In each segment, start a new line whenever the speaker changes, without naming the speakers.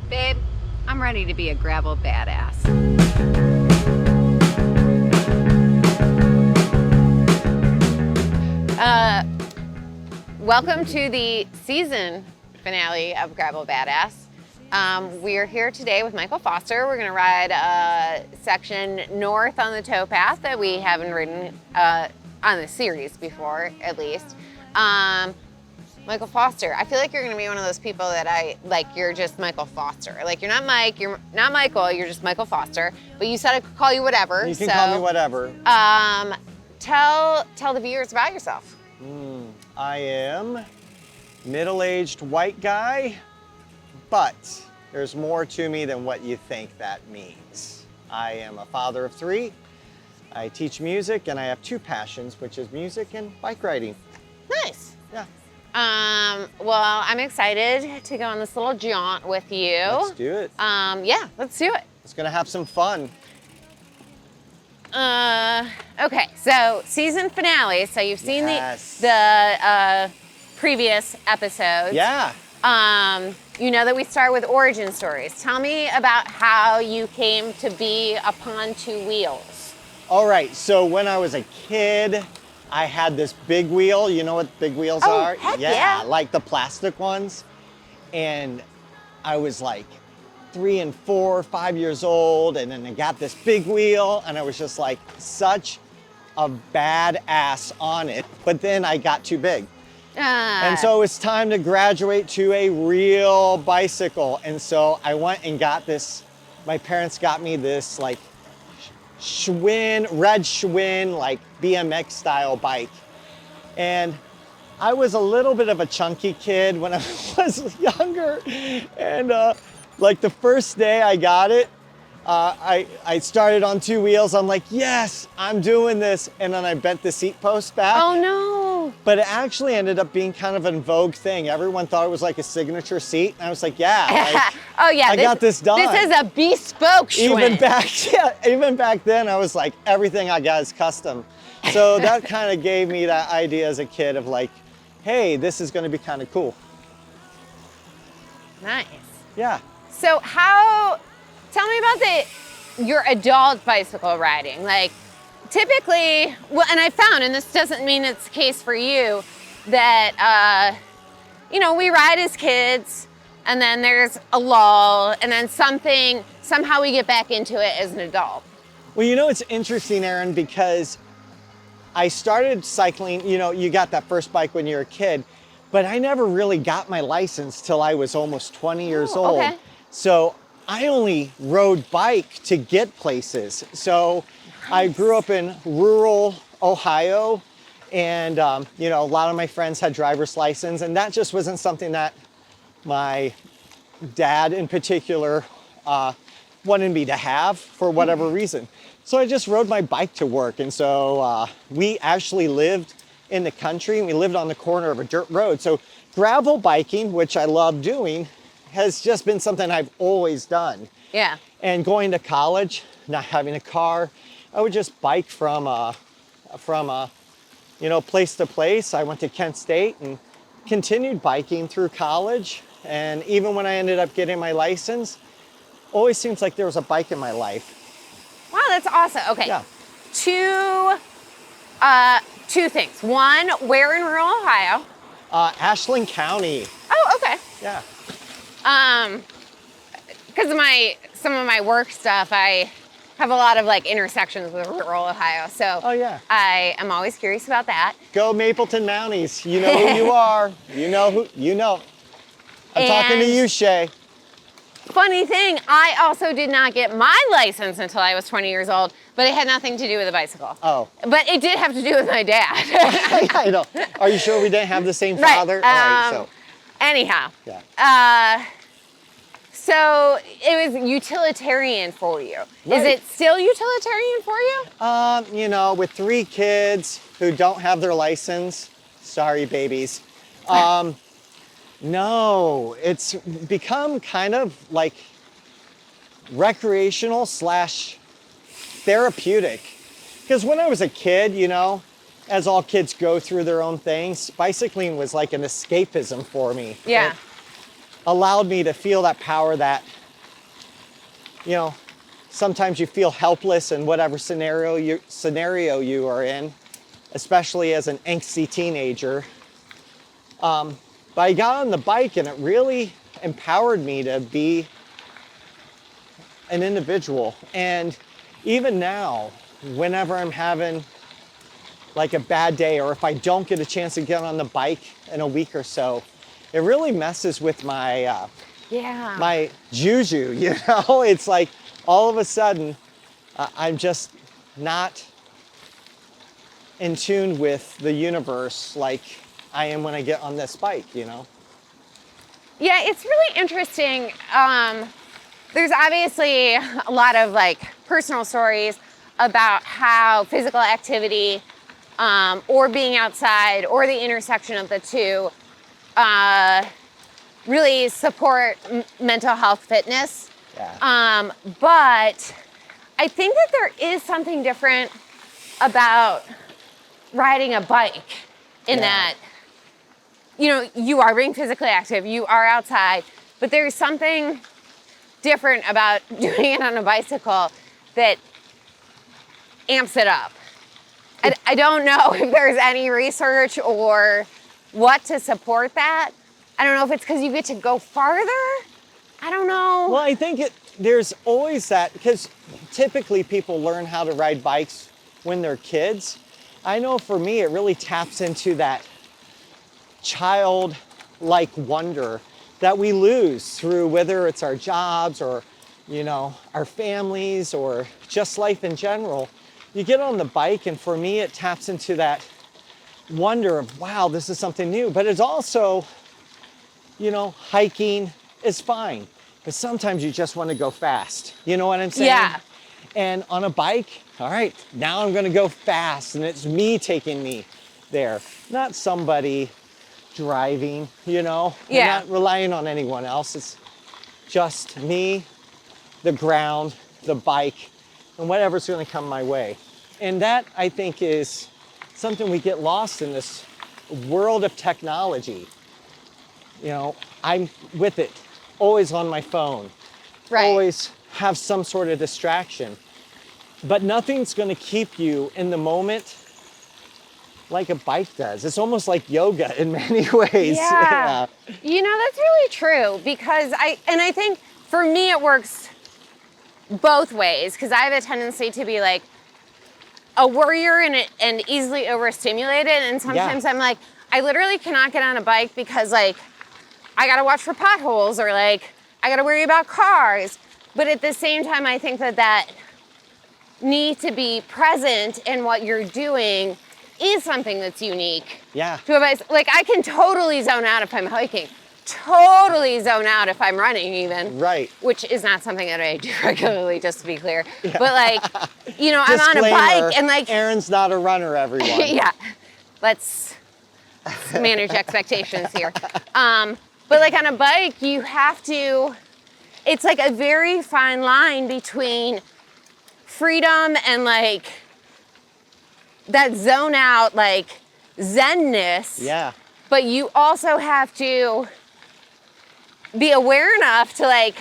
Babe, I'm ready to be a gravel badass. Welcome to the season finale of Gravel Badass. We're here today with Michael Foster. We're going to ride a section north on the towpath that we haven't ridden on the series before, at least. Michael Foster, I feel like you're going to be one of those people that you're just Michael Foster. Like, you're not Mike, you're not Michael, you're just Michael Foster. But you said I could call you whatever.
You can call me whatever.
Tell the viewers about yourself.
I am middle-aged white guy, but there's more to me than what you think that means. I am a father of 3. I teach music, and I have 2 passions, which is music and bike riding.
Nice.
Yeah.
Well, I'm excited to go on this little jaunt with you.
Let's do it.
Yeah, let's do it.
It's gonna have some fun.
Okay, so season finale. So you've seen the previous episodes.
Yeah.
You know that we start with origin stories. Tell me about how you came to be upon 2 wheels.
All right, so when I was a kid, I had this big wheel. You know what big wheels are?
Heck yeah,
like the plastic ones. And I was like 3 and 4, 5 years old, and then I got this big wheel, and I was just like such a badass on it. But then I got too big. And so it was time to graduate to a real bicycle. And so I went and got this, my parents got me this like red Schwinn, like BMX style bike. And I was a little bit of a chunky kid when I was younger. And like the first day I got it, I started on 2 wheels. I'm like, yes, I'm doing this. And then I bent the seat post back.
Oh no.
But it actually ended up being kind of an in vogue thing. Everyone thought it was like a signature seat. And I was like, yeah. Like,
oh yeah,
I got this done.
This is a bespoke Schwinn.
Even back then, I was like, everything I got is custom. So that kind of gave me that idea as a kid of like, hey, this is gonna be kind of cool.
Nice.
Yeah.
So tell me about your adult bicycle riding. Like, typically, well, and I found, and this doesn't mean it's the case for you, that, we ride as kids, and then there's a lull, and then somehow we get back into it as an adult.
Well, it's interesting, Erin, because I started cycling, you got that first bike when you're a kid, but I never really got my license till I was almost 20 years old. Okay. So I only rode bike to get places. So I grew up in rural Ohio, and a lot of my friends had driver's license, and that just wasn't something that my dad in particular wanted me to have for whatever reason. So I just rode my bike to work, and so we actually lived in the country, and we lived on the corner of a dirt road. So gravel biking, which I love doing, has just been something I've always done.
Yeah.
And going to college, not having a car, I would just bike from place to place. I went to Kent State and continued biking through college. And even when I ended up getting my license, always seems like there was a bike in my life.
Wow, that's awesome. Okay.
Yeah.
Two things. One, where in rural Ohio?
Ashland County.
Oh, okay.
Yeah.
Because of some of my work stuff, I have a lot of intersections with rural Ohio. So
oh, yeah.
I am always curious about that.
Go Mapleton Mounties. You know who you are. You know. I'm talking to you, Shay.
Funny thing, I also did not get my license until I was 20 years old, but it had nothing to do with a bicycle.
Oh.
But it did have to do with my dad.
I know. Are you sure we didn't have the same father?
Right.
All right, so.
Anyhow.
Yeah.
So it was utilitarian for you.
Right.
Is it still utilitarian for you?
With 3 kids who don't have their license, sorry, babies. No, it's become kind of like recreational / therapeutic. Because when I was a kid, as all kids go through their own things, bicycling was like an escapism for me.
Yeah.
allowed me to feel that power that, you know, sometimes you feel helpless in whatever scenario you are in, especially as an angsty teenager. But I got on the bike and it really empowered me to be an individual. And even now, whenever I'm having like a bad day, or if I don't get a chance to get on the bike in a week or so, it really messes with my my juju, you know? It's like all of a sudden I'm just not in tune with the universe like I am when I get on this bike, you know?
Yeah, it's really interesting. There's obviously a lot of like personal stories about how physical activity or being outside or the intersection of the two really support mental health fitness.
Yeah.
But I think that there is something different about riding a bike in that, you know, you are being physically active, you are outside, but there's something different about doing it on a bicycle that amps it up. I don't know if there's any research or what to support that. I don't know if it's because you get to go farther. I don't know.
Well, I think there's always that, because typically people learn how to ride bikes when they're kids. I know for me, it really taps into that childlike wonder that we lose through whether it's our jobs or, you know, our families or just life in general. You get on the bike, and for me, it taps into that wonder of, wow, this is something new. But it's also, you know, hiking is fine, but sometimes you just want to go fast. You know what I'm saying?
Yeah.
And on a bike, all right, now I'm going to go fast, and it's me taking me there, not somebody driving, you know?
Yeah.
I'm not relying on anyone else. It's just me, the ground, the bike, and whatever's going to come my way. And that, I think, is something we get lost in this world of technology. You know, I'm with it, always on my phone, always have some sort of distraction. But nothing's going to keep you in the moment like a bike does. It's almost like yoga in many ways.
Yeah. You know, that's really true, because I think for me it works both ways, because I have a tendency to be like a worrier and easily overstimulated, and sometimes I'm like, I literally cannot get on a bike because like I gotta watch for potholes, or like I gotta worry about cars. But at the same time, I think that need to be present in what you're doing is something that's unique.
Yeah.
To a bike. Like I can totally zone out if I'm hiking, totally zone out if I'm running even.
Right.
Which is not something that I do regularly, just to be clear. Yeah. But like, you know, I'm on a
Disclaimer,
bike and like.
Erin's not a runner, everyone.
Yeah. Let's manage expectations here. But like on a bike, you have to, it's like a very fine line between freedom and like that zone out, like zenness.
Yeah.
But you also have to be aware enough to like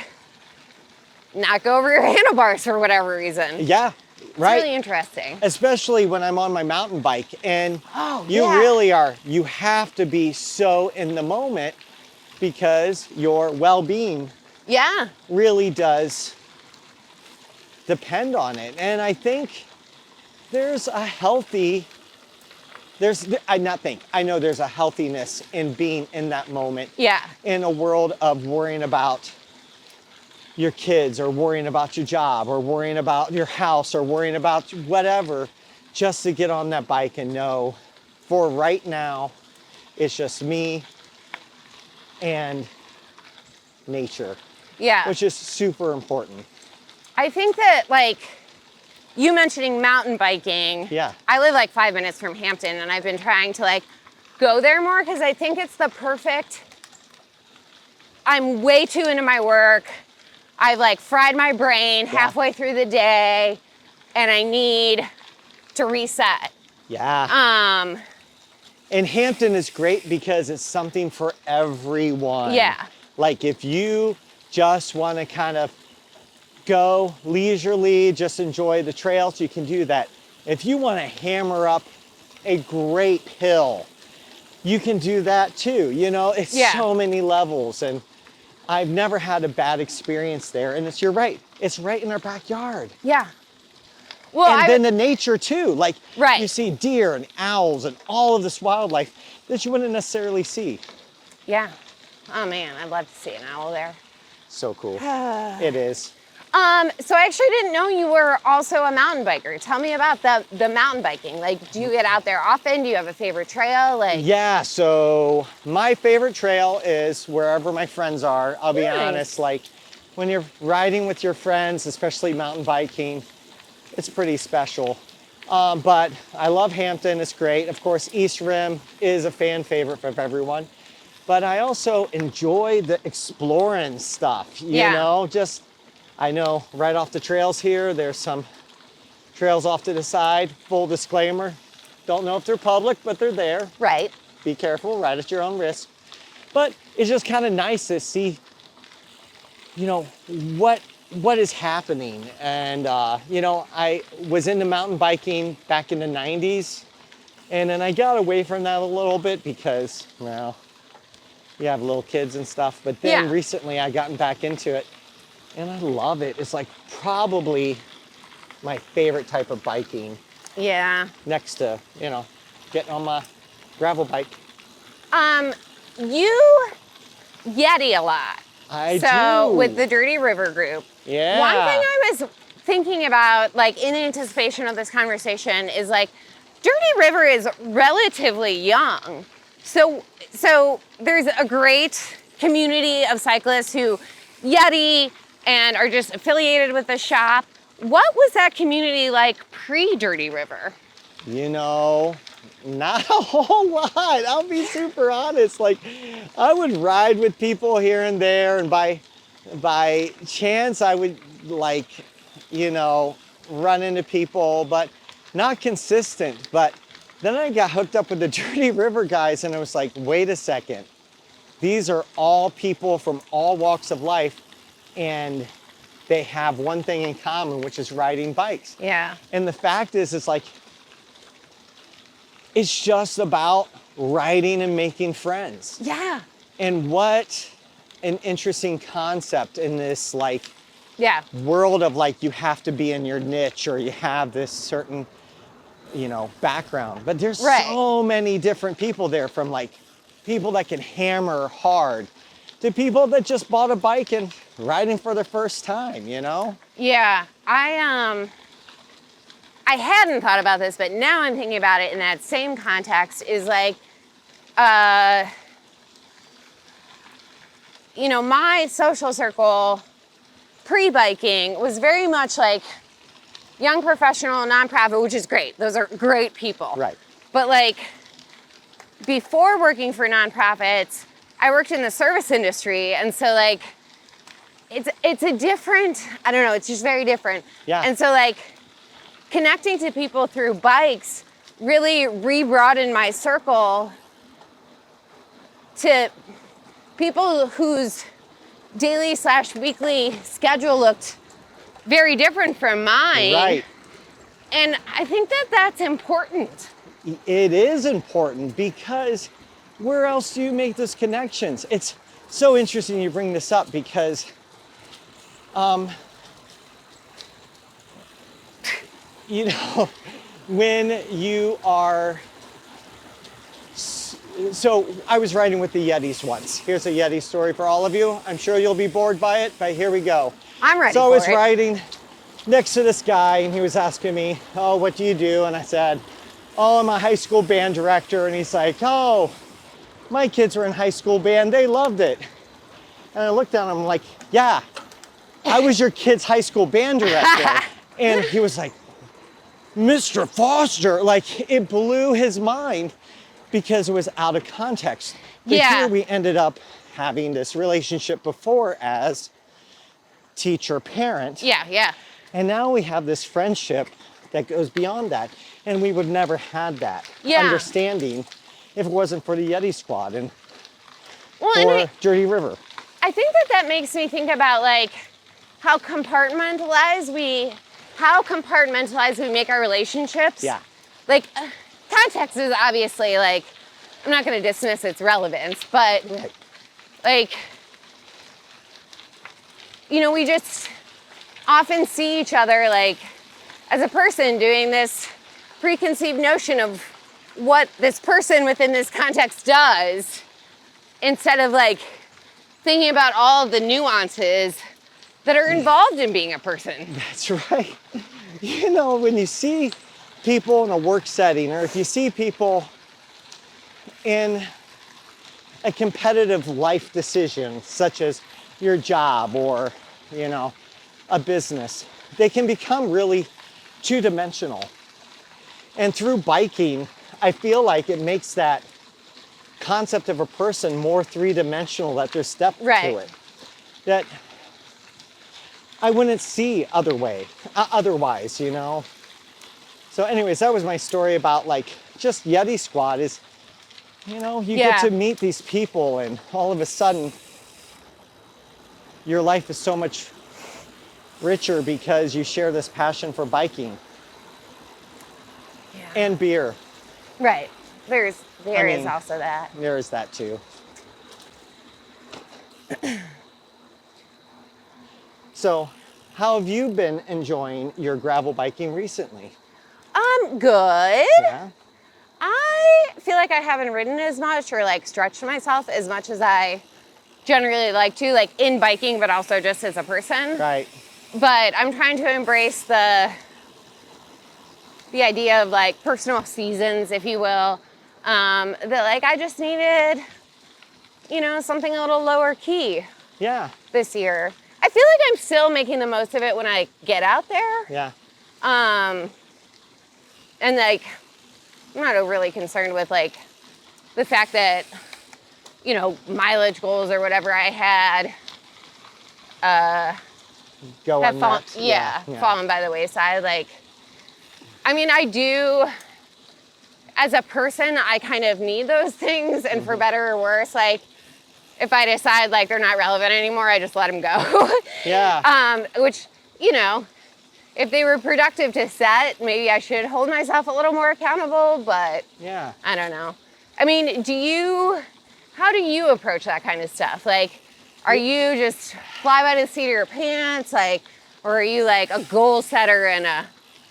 not go over your handlebars for whatever reason.
Yeah. Right.
It's really interesting.
Especially when I'm on my mountain bike, and you really are, you have to be so in the moment, because your well-being really does depend on it. And I think there's a healthy, I know there's a healthiness in being in that moment.
Yeah.
In a world of worrying about your kids, or worrying about your job, or worrying about your house, or worrying about whatever, just to get on that bike and know for right now, it's just me and nature.
Yeah.
Which is super important.
I think that like you mentioning mountain biking.
Yeah.
I live like 5 minutes from Hampton, and I've been trying to like go there more because I think it's the perfect, I'm way too into my work. I've like fried my brain halfway through the day, and I need to reset.
And Hampton is great because it's something for everyone.
Yeah.
Like if you just want to kind of go leisurely, just enjoy the trails, you can do that. If you want to hammer up a great hill, you can do that too. You know, it's so many levels, and I've never had a bad experience there. And you're right, it's right in our backyard.
Yeah. Well,
and then the nature too. Like
right.
you see deer and owls and all of this wildlife that you wouldn't necessarily see.
Yeah. Oh man, I'd love to see an owl there.
So cool. It is.
So I actually didn't know you were also a mountain biker. Tell me about the mountain biking. Like, do you get out there often? Do you have a favorite trail? Like,
yeah, so my favorite trail is wherever my friends are. I'll be honest, like when you're riding with your friends, especially mountain biking, it's pretty special. But I love Hampton, it's great. Of course, East Rim is a fan favorite for everyone. But I also enjoy the exploring stuff, you know, just, I know right off the trails here, there's some trails off to the side. Full disclaimer, don't know if they're public, but they're there.
Right.
Be careful, ride at your own risk. But it's just kind of nice to see, you know, what is happening. And, you know, I was into mountain biking back in the 90s, and then I got away from that a little bit because, well, you have little kids and stuff. But then recently I gotten back into it, and I love it. It's like probably my favorite type of biking.
Yeah.
Next to, you know, getting on my gravel bike.
You Yeti a lot.
I do.
So with the Dirty River group.
Yeah.
One thing I was thinking about, like in anticipation of this conversation, is like Dirty River is relatively young. So there's a great community of cyclists who Yeti and are just affiliated with the shop. What was that community like pre-Dirty River?
You know, not a whole lot. I'll be super honest. Like, I would ride with people here and there, and by chance I would, like, you know, run into people, but not consistent. But then I got hooked up with the Dirty River guys, and I was like, wait a second. These are all people from all walks of life, and they have one thing in common, which is riding bikes.
Yeah.
And the fact is, it's like, it's just about riding and making friends.
Yeah.
And what an interesting concept in this, like, world of, like, you have to be in your niche or you have this certain, you know, background. But there's so many different people there, from, like, people that can hammer hard to people that just bought a bike and riding for the first time, you know?
Yeah. I hadn't thought about this, but now I'm thinking about it in that same context, is like, you know, my social circle pre-biking was very much like young professional, nonprofit, which is great. Those are great people.
Right.
But like, before working for nonprofits, I worked in the service industry. And so like, it's a different, I don't know, it's just very different.
Yeah.
And so like, connecting to people through bikes really re-broadened my circle to people whose daily/weekly schedule looked very different from mine.
Right.
And I think that that's important.
It is important, because where else do you make those connections? It's so interesting you bring this up, because you know, when you are, so I was riding with the Yetis once. Here's a Yeti story for all of you. I'm sure you'll be bored by it, but here we go.
I'm ready for it.
So I was riding next to this guy, and he was asking me, oh, what do you do? And I said, oh, I'm a high school band director. And he's like, oh, my kids were in high school band. They loved it. And I looked at him, I'm like, yeah, I was your kid's high school band director. And he was like, Mr. Foster, like, it blew his mind because it was out of context. But here we ended up having this relationship before as teacher-parent.
Yeah.
And now we have this friendship that goes beyond that. And we would never had that understanding if it wasn't for the Yeti Squad and Dirty River.
I think that makes me think about like how compartmentalized we make our relationships.
Yeah.
Like context is obviously like, I'm not going to dismiss its relevance, but
Right.
like, you know, we just often see each other like as a person doing this preconceived notion of what this person within this context does, instead of like thinking about all of the nuances that are involved in being a person.
That's right. You know, when you see people in a work setting, or if you see people in a competitive life decision, such as your job or, you know, a business, they can become really two-dimensional. And through biking, I feel like it makes that concept of a person more three-dimensional, that there's depth to it. That I wouldn't see otherwise, you know? So anyways, that was my story about like just Yeti Squad is, you know, you get to meet these people and all of a sudden your life is so much richer because you share this passion for biking and beer.
Right. There is also that.
There is that too. So, how have you been enjoying your gravel biking recently?
Good.
Yeah.
I feel like I haven't ridden as much or like stretched myself as much as I generally like to, like in biking, but also just as a person.
Right.
But I'm trying to embrace the idea of like personal seasons, if you will. That like I just needed, you know, something a little lower key.
Yeah.
This year. I feel like I'm still making the most of it when I get out there.
Yeah.
And like, I'm not overly concerned with like the fact that, you know, mileage goals or whatever I had have fallen by the wayside. Like, I mean, I do, as a person, I kind of need those things, and for better or worse, like, if I decide like they're not relevant anymore, I just let them go.
Yeah.
Which, you know, if they were productive to set, maybe I should hold myself a little more accountable, but
Yeah.
I don't know. I mean, how do you approach that kind of stuff? Like, are you just fly by the seat of your pants? Like, or are you like a goal setter and a...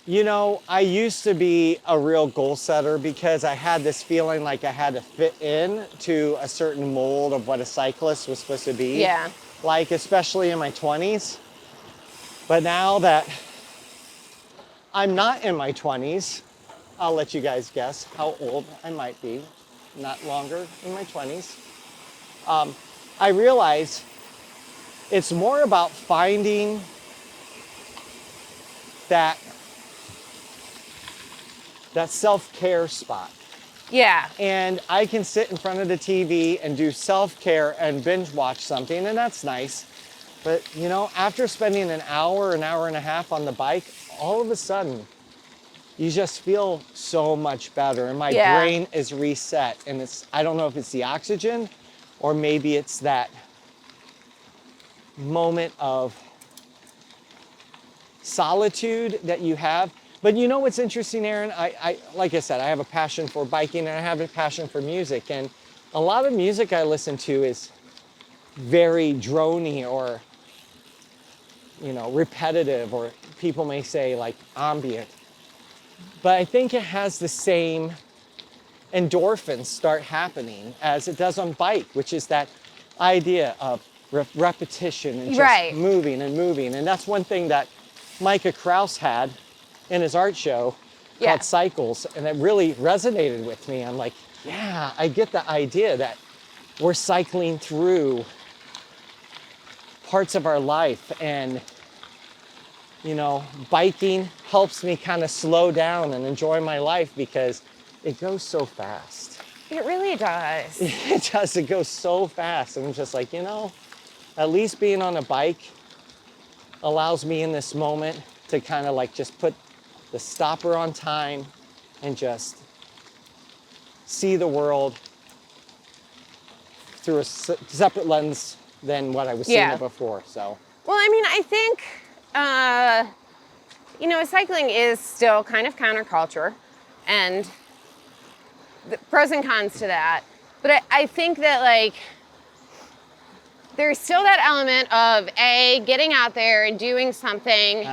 You know, I used to be a real goal setter because I had this feeling like I had to fit in to a certain mold of what a cyclist was supposed to be.
Yeah.
Like, especially in my 20s. But now that I'm not in my 20s, I'll let you guys guess how old I might be. Not longer in my 20s. I realize it's more about finding that self-care spot.
Yeah.
And I can sit in front of the TV and do self-care and binge watch something, and that's nice. But, you know, after spending an hour and a half on the bike, all of a sudden, you just feel so much better. And my brain is reset. And I don't know if it's the oxygen or maybe it's that moment of solitude that you have. But you know what's interesting, Erin? I like I said, I have a passion for biking and I have a passion for music. And a lot of music I listen to is very droney or, you know, repetitive, or people may say like ambient. But I think it has the same endorphins start happening as it does on bike, which is that idea of repetition and just moving and moving. And that's one thing that Micah Krause had in his art show called Cycles, and it really resonated with me. I'm like, yeah, I get the idea that we're cycling through parts of our life, and you know, biking helps me kind of slow down and enjoy my life because it goes so fast.
It really does.
It does, it goes so fast. And I'm just like, you know, at least being on a bike allows me in this moment to kind of like just put the stopper on time and just see the world through a separate lens than what I was seeing
Yeah.
it before. So
Well, I mean, I think, you know, cycling is still kind of counterculture, and the pros and cons to that. But I think that, like, there's still that element of getting out there and doing something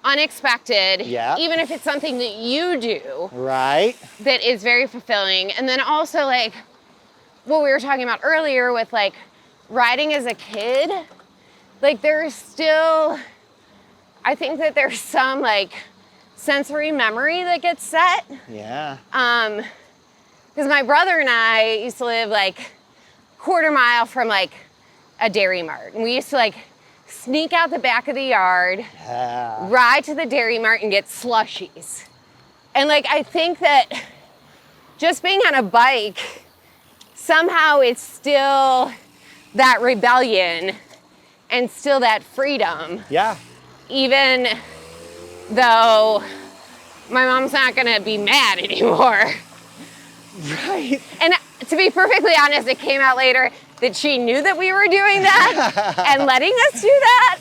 unexpected,
Yeah.
even if it's something that you do
right.
that is very fulfilling. And then also, like, what we were talking about earlier with, like, riding as a kid, like, there's still, I think that there's some, like, sensory memory that gets set.
Yeah.
Because my brother and I used to live, like, quarter mile from, like, a Dairy Mart. And we used to, like, sneak out the back of the yard,
Yeah.
ride to the Dairy Mart and get slushies. And, like, I think that just being on a bike, somehow it's still that rebellion and still that freedom.
Yeah.
Even though my mom's not gonna be mad anymore.
Right.
And to be perfectly honest, it came out later that she knew that we were doing that and letting us do that.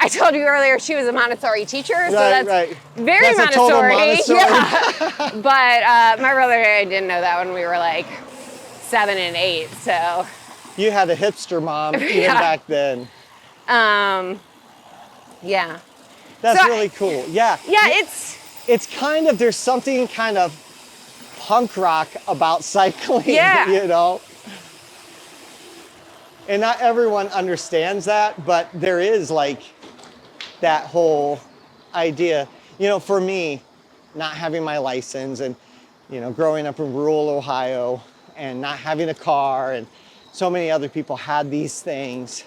I told you earlier she was a Montessori teacher, so that's very
that's Montessori.
Yeah. But my brother and I didn't know that when we were like 7 and 8. So
you had a hipster mom even back then.
Yeah.
That's
So,
really cool. Yeah.
Yeah,
it's kind of, there's something kind of punk rock about cycling,
Yeah.
you know? And not everyone understands that, but there is like that whole idea. You know, for me, not having my license and, you know, growing up in rural Ohio and not having a car, and so many other people had these things,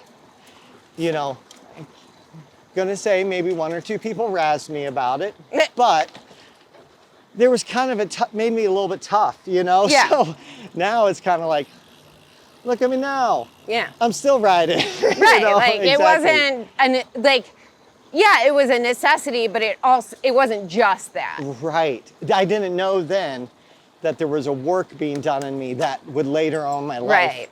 you know, I'm gonna say maybe 1 or 2 people razzed me about it, but there was kind of made me a little bit tough, you know?
Yeah.
So now it's kind of like, look at me now.
Yeah.
I'm still riding.
Right.
You know?
Like
Exactly.
it wasn't yeah, it was a necessity, but it wasn't just that.
Right. I didn't know then that there was a work being done in me that would later on in my life
Right.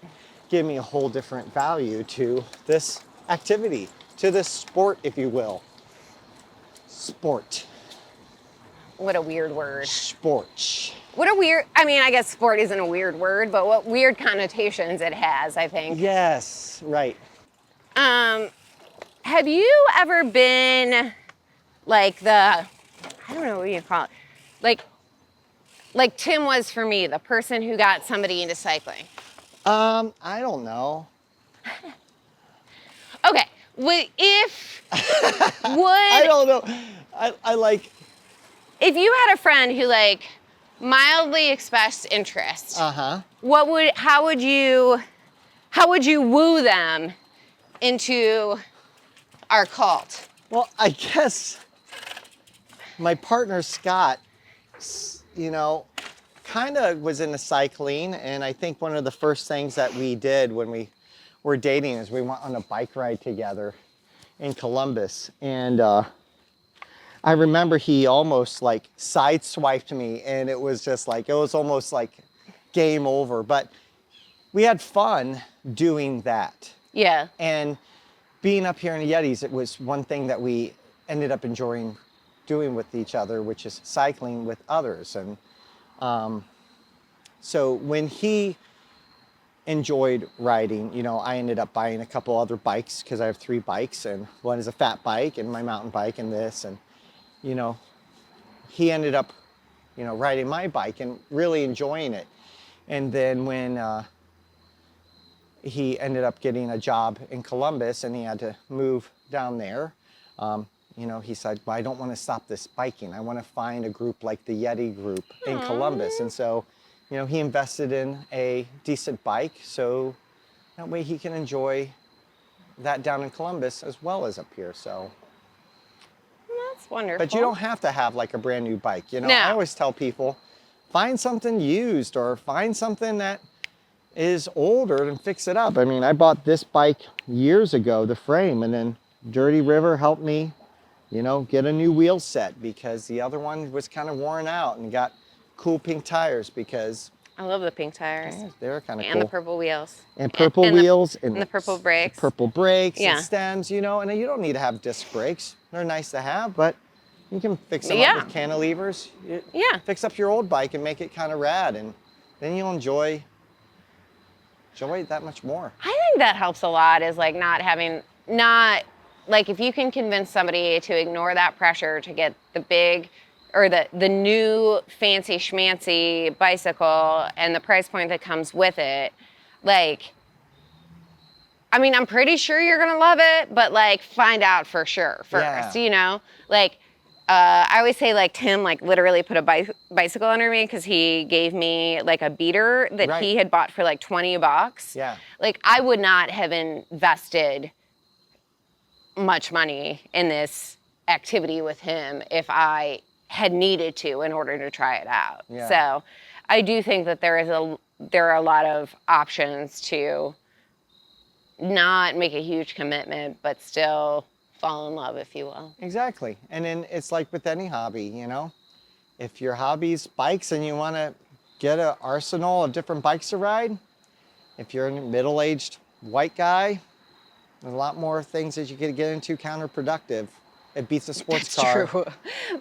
give me a whole different value to this activity, to this sport, if you will. Sport.
What a weird word.
Sport.
What a weird, I mean, I guess sport isn't a weird word, but what weird connotations it has, I think.
Yes, right.
Have you ever been like I don't know what you call it, like Tim was for me, the person who got somebody into cycling?
I don't know.
Okay,
I don't know. I like.
If you had a friend who like mildly expressed interest, how would you woo them into our cult?
Well, I guess my partner Scott, you know, kind of was into cycling, and I think one of the first things that we did when we were dating is we went on a bike ride together in Columbus, and I remember he almost like sideswiped me, and it was just like, it was almost like game over, but we had fun doing that.
Yeah.
And being up here in the Yetis, it was one thing that we ended up enjoying doing with each other, which is cycling with others. And so when he enjoyed riding, you know, I ended up buying a couple other bikes because I have 3 bikes, and one is a fat bike and my mountain bike and this, and you know, he ended up, you know, riding my bike and really enjoying it. And then when he ended up getting a job in Columbus and he had to move down there, you know, he said, well, I don't want to stop this biking. I want to find a group like the Yeti group in Columbus. And so, you know, he invested in a decent bike so that way he can enjoy that down in Columbus as well as up here. So.
That's wonderful.
But you don't have to have like a brand new bike. You know,
No.
I always tell people, find something used or find something that is older and fix it up. I mean, I bought this bike years ago, the frame, and then Dirty River helped me, you know, get a new wheel set because the other one was kind of worn out and got cool pink tires because
I love the pink tires.
Yeah, they're kind of cool.
And the purple wheels.
And purple wheels.
And the purple brakes.
Purple brakes
Yeah.
and stems, you know, and you don't need to have disc brakes. They're nice to have, but you can fix them up with cantilevers.
Yeah.
Fix up your old bike and make it kind of rad, and then you'll enjoy it that much more.
I think that helps a lot, is like like if you can convince somebody to ignore that pressure to get the big or the new fancy schmancy bicycle and the price point that comes with it, like, I mean, I'm pretty sure you're gonna love it, but like find out for sure first, you know? Like, I always say, like, Tim, like, literally put a bicycle under me because he gave me, like, a beater that he had bought for, like, $20.
Yeah.
Like, I would not have invested much money in this activity with him if I had needed to in order to try it out.
Yeah.
So I do think that there are a lot of options to not make a huge commitment, but still fall in love, if you will.
Exactly. And then it's like with any hobby, you know, if your hobby's bikes and you want to get an arsenal of different bikes to ride, if you're a middle-aged white guy, there's a lot more things that you could get into counterproductive. It beats a sports car.
That's true.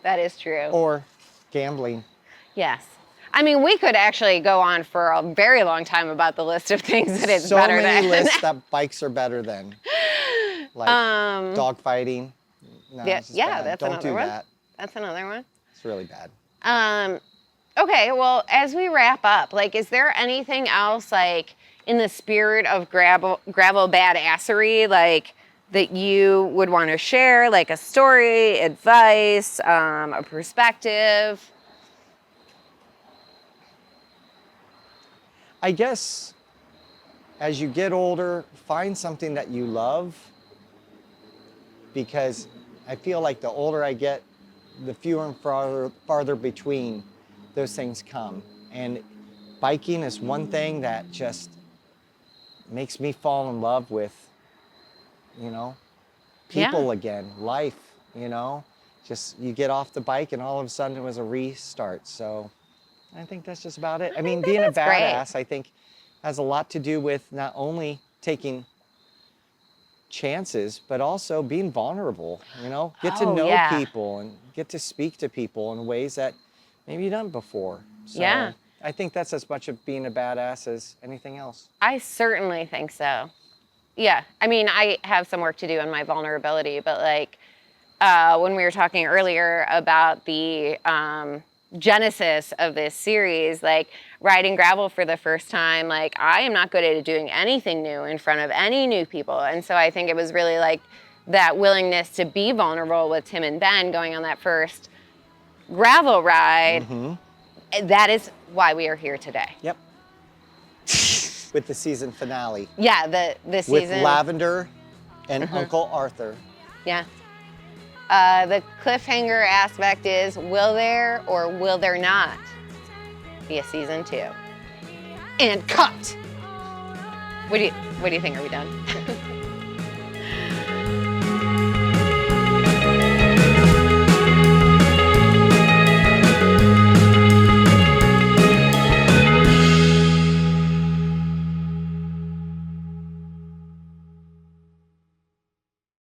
That is true.
Or gambling.
Yes. I mean, we could actually go on for a very long time about the list of things that it's better than.
So many lists that bikes are better than. Like dog fighting. No,
yeah, that's
Don't
another
do
one.
that.
That's another one.
It's really bad.
Okay, well, as we wrap up, like, is there anything else, like, in the spirit of gravel badassery, like, that you would want to share, like a story, advice, a perspective?
I guess as you get older, find something that you love, because I feel like the older I get, the fewer and farther between those things come. And biking is one thing that just makes me fall in love with, you know, people again, life, you know. Just you get off the bike and all of a sudden it was a restart. So I think that's just about it. I mean, being a badass, I think, has a lot to do with not only taking chances, but also being vulnerable, you know? Get to know people and get to speak to people in ways that maybe you done before. So I think that's as much of being a badass as anything else.
I certainly think so. Yeah, I mean, I have some work to do on my vulnerability, but like when we were talking earlier about the genesis of this series, like riding gravel for the first time, like I am not good at doing anything new in front of any new people. And so I think it was really like that willingness to be vulnerable with Tim and Ben going on that first gravel ride. Mm-hmm. That is why we are here today.
Yep. With the season finale.
Yeah, the season.
With Lavender and Uncle Arthur.
Yeah. The cliffhanger aspect is, will there or will there not be a season 2? And cut! What do you think? Are we done?